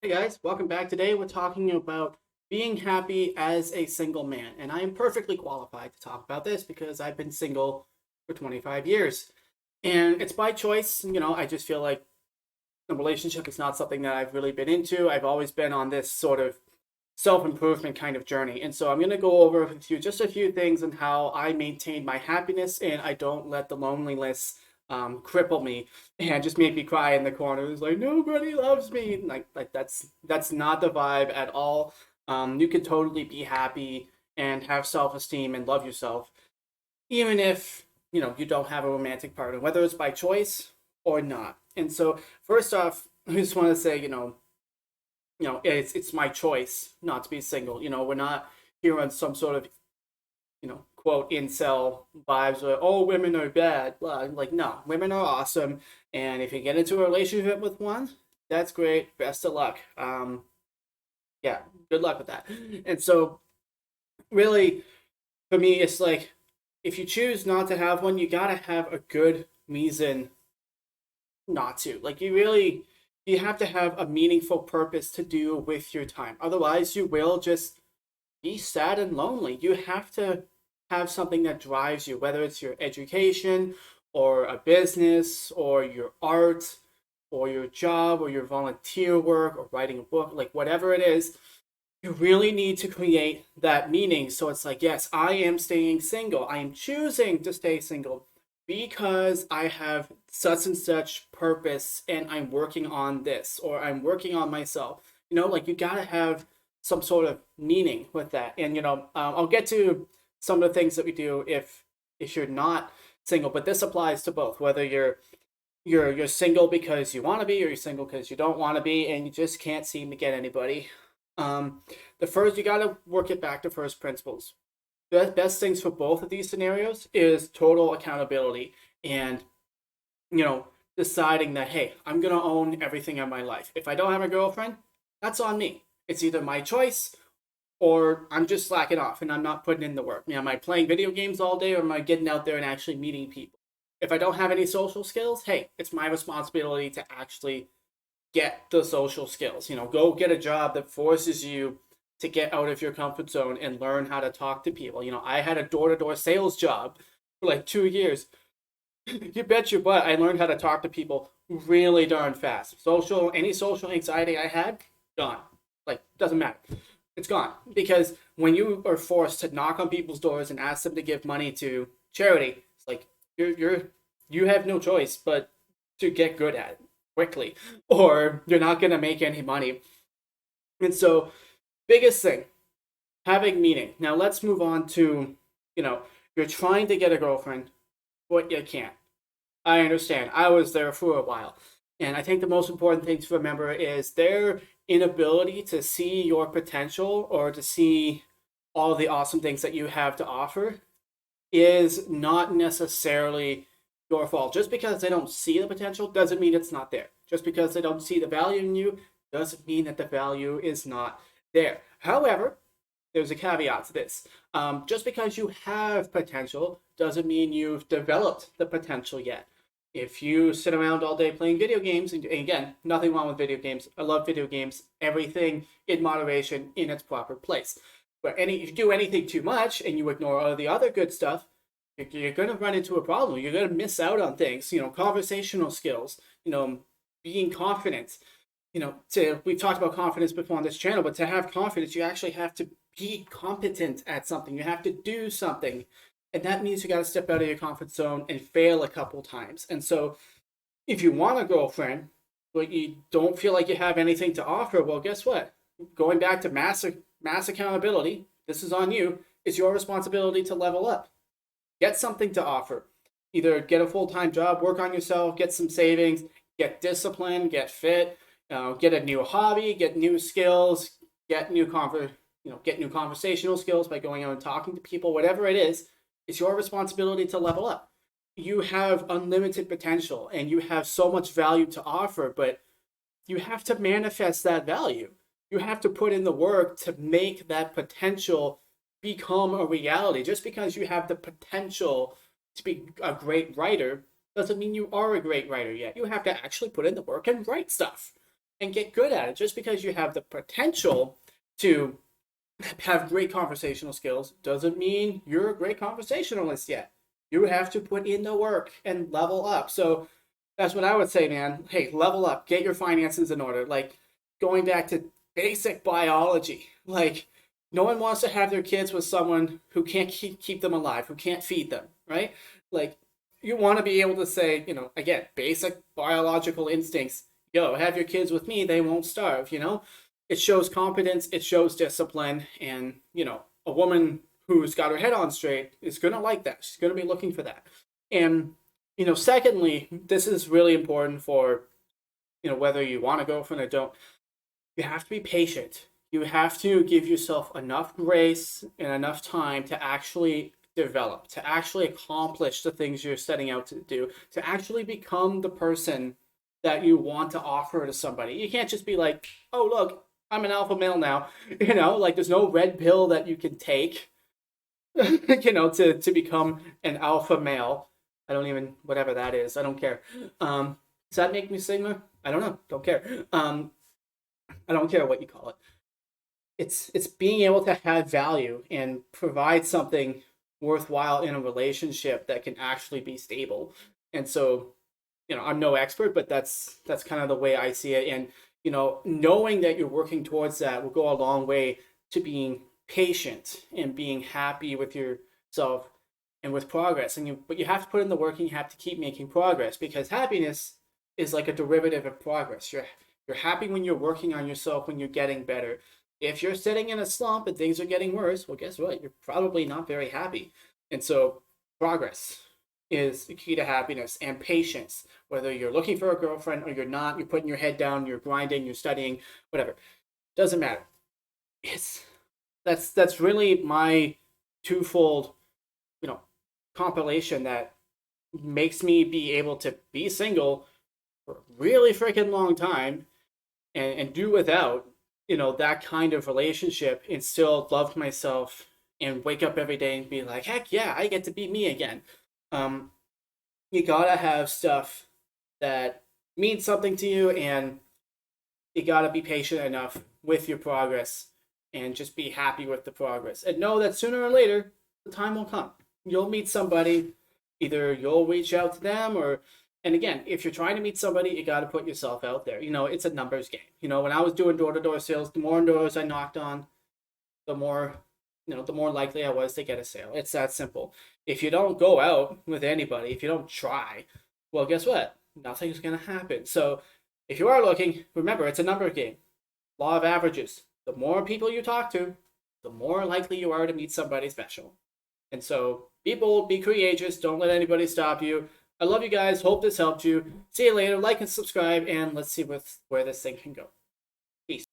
Hey guys, welcome back. Today we're talking about being happy as a single man, and I am perfectly qualified to talk about this because I've been single for 25 years. And it's by choice. I just feel like a relationship is not something that I've really been into. I've always been on this sort of self-improvement kind of journey. And so I'm going to go over with you just a few things on how I maintain my happiness and I don't let the loneliness cripple me and just make me cry in the corner. It's like nobody loves me. Like that's not the vibe at all. You can totally be happy and have self-esteem and love yourself, even if you don't have a romantic partner, whether it's by choice or not. And so first off, I just want to say, it's my choice not to be single. We're not here on some sort of quote incel vibes where women are bad. Well, like no, women are awesome, and if you get into a relationship with one, that's great. Best of luck. Yeah, good luck with that. And so really, for me, it's like if you choose not to have one, you gotta have a good reason not to. Like you have to have a meaningful purpose to do with your time. Otherwise, you will just be sad and lonely. You have to have something that drives you, whether it's your education or a business or your art or your job or your volunteer work or writing a book, like whatever it is. You really need to create that meaning. So it's like, yes, I am staying single. I am choosing to stay single because I have such and such purpose and I'm working on this or I'm working on myself. Like you got to have some sort of meaning with that. And, I'll get to some of the things that we do if you're not single, but this applies to both, whether you're single because you want to be or you're single because you don't want to be and you just can't seem to get anybody. The first, you got to work it back to first principles. The best things for both of these scenarios is total accountability and, you know, deciding that, hey, I'm going to own everything in my life. If I don't have a girlfriend, that's on me. It's either my choice or I'm just slacking off and I'm not putting in the work. Am I playing video games all day or am I getting out there and actually meeting people? If I don't have any social skills, hey, it's my responsibility to actually get the social skills. Go get a job that forces you to get out of your comfort zone and learn how to talk to people. I had a door-to-door sales job for like 2 years. You bet your butt I learned how to talk to people really darn fast. Any social anxiety I had, gone. Like, doesn't matter. It's gone. Because when you are forced to knock on people's doors and ask them to give money to charity, it's like you have no choice but to get good at it quickly, or you're not gonna make any money. And so, biggest thing, having meaning. Now let's move on to, you're trying to get a girlfriend, but you can't. I understand. I was there for a while. And I think the most important thing to remember is their inability to see your potential or to see all the awesome things that you have to offer is not necessarily your fault. Just because they don't see the potential doesn't mean it's not there. Just because they don't see the value in you doesn't mean that the value is not there. However, there's a caveat to this. Just because you have potential doesn't mean you've developed the potential yet. If you sit around all day playing video games, and again, nothing wrong with video games. I love video games. Everything in moderation, in its proper place. But if you do anything too much and you ignore all the other good stuff, you're going to run into a problem. You're going to miss out on things. Conversational skills. Being confident. We've talked about confidence before on this channel, but to have confidence, you actually have to be competent at something. You have to do something. And that means you got to step out of your comfort zone and fail a couple times. And so if you want a girlfriend, but you don't feel like you have anything to offer, well, guess what? Going back to mass accountability, this is on you. It's your responsibility to level up. Get something to offer. Either get a full-time job, work on yourself, get some savings, get disciplined, get fit, get a new hobby, get new skills, get new conversational skills by going out and talking to people, whatever it is. It's your responsibility to level up. You have unlimited potential and you have so much value to offer, but you have to manifest that value. You have to put in the work to make that potential become a reality. Just because you have the potential to be a great writer doesn't mean you are a great writer yet. You have to actually put in the work and write stuff. and get good at it. Just because you have the potential to have great conversational skills doesn't mean you're a great conversationalist yet. You have to put in the work and level up. So that's what I would say, man. Hey, level up, get your finances in order. Like going back to basic biology. Like no one wants to have their kids with someone who can't keep them alive, who can't feed them, right? Like you want to be able to say, again, basic biological instincts. Yo, have your kids with me, they won't starve. It shows competence, it shows discipline, and a woman who's got her head on straight is going to like that. She's going to be looking for that. And secondly, this is really important for whether you want a girlfriend or don't. You have to be patient. You have to give yourself enough grace and enough time to actually develop, to actually accomplish the things you're setting out to do, to actually become the person that you want to offer to somebody. You can't just be like, oh, look, I'm an alpha male now. Like there's no red pill that you can take, to become an alpha male. I don't even, whatever that is, I don't care. Does that make me Sigma? I don't know. Don't care. I don't care what you call it. It's being able to have value and provide something worthwhile in a relationship that can actually be stable. And so, I'm no expert, but that's kind of the way I see it. And knowing that you're working towards that will go a long way to being patient and being happy with yourself and with progress. But you have to put in the work and you have to keep making progress, because happiness is like a derivative of progress. You're happy when you're working on yourself, when you're getting better. If you're sitting in a slump and things are getting worse, well, guess what? You're probably not very happy. And so progress is the key to happiness, and patience. Whether you're looking for a girlfriend or you're not, you're putting your head down, you're grinding, you're studying, whatever. Doesn't matter. That's really my twofold, compilation that makes me be able to be single for a really freaking long time and do without, that kind of relationship, and still love myself and wake up every day and be like, heck yeah, I get to be me again. You gotta have stuff that means something to you, and you gotta be patient enough with your progress and just be happy with the progress. And know that sooner or later, the time will come. You'll meet somebody, either you'll reach out to them and again, if you're trying to meet somebody, you got to put yourself out there. It's a numbers game. When I was doing door-to-door sales, the more doors I knocked on, the more likely I was to get a sale. It's that simple. If you don't go out with anybody, if you don't try, well, guess what? Nothing's going to happen. So if you are looking, remember, it's a number game. Law of averages. The more people you talk to, the more likely you are to meet somebody special. And so be bold, be courageous. Don't let anybody stop you. I love you guys. Hope this helped you. See you later. Like and subscribe, and let's see where this thing can go.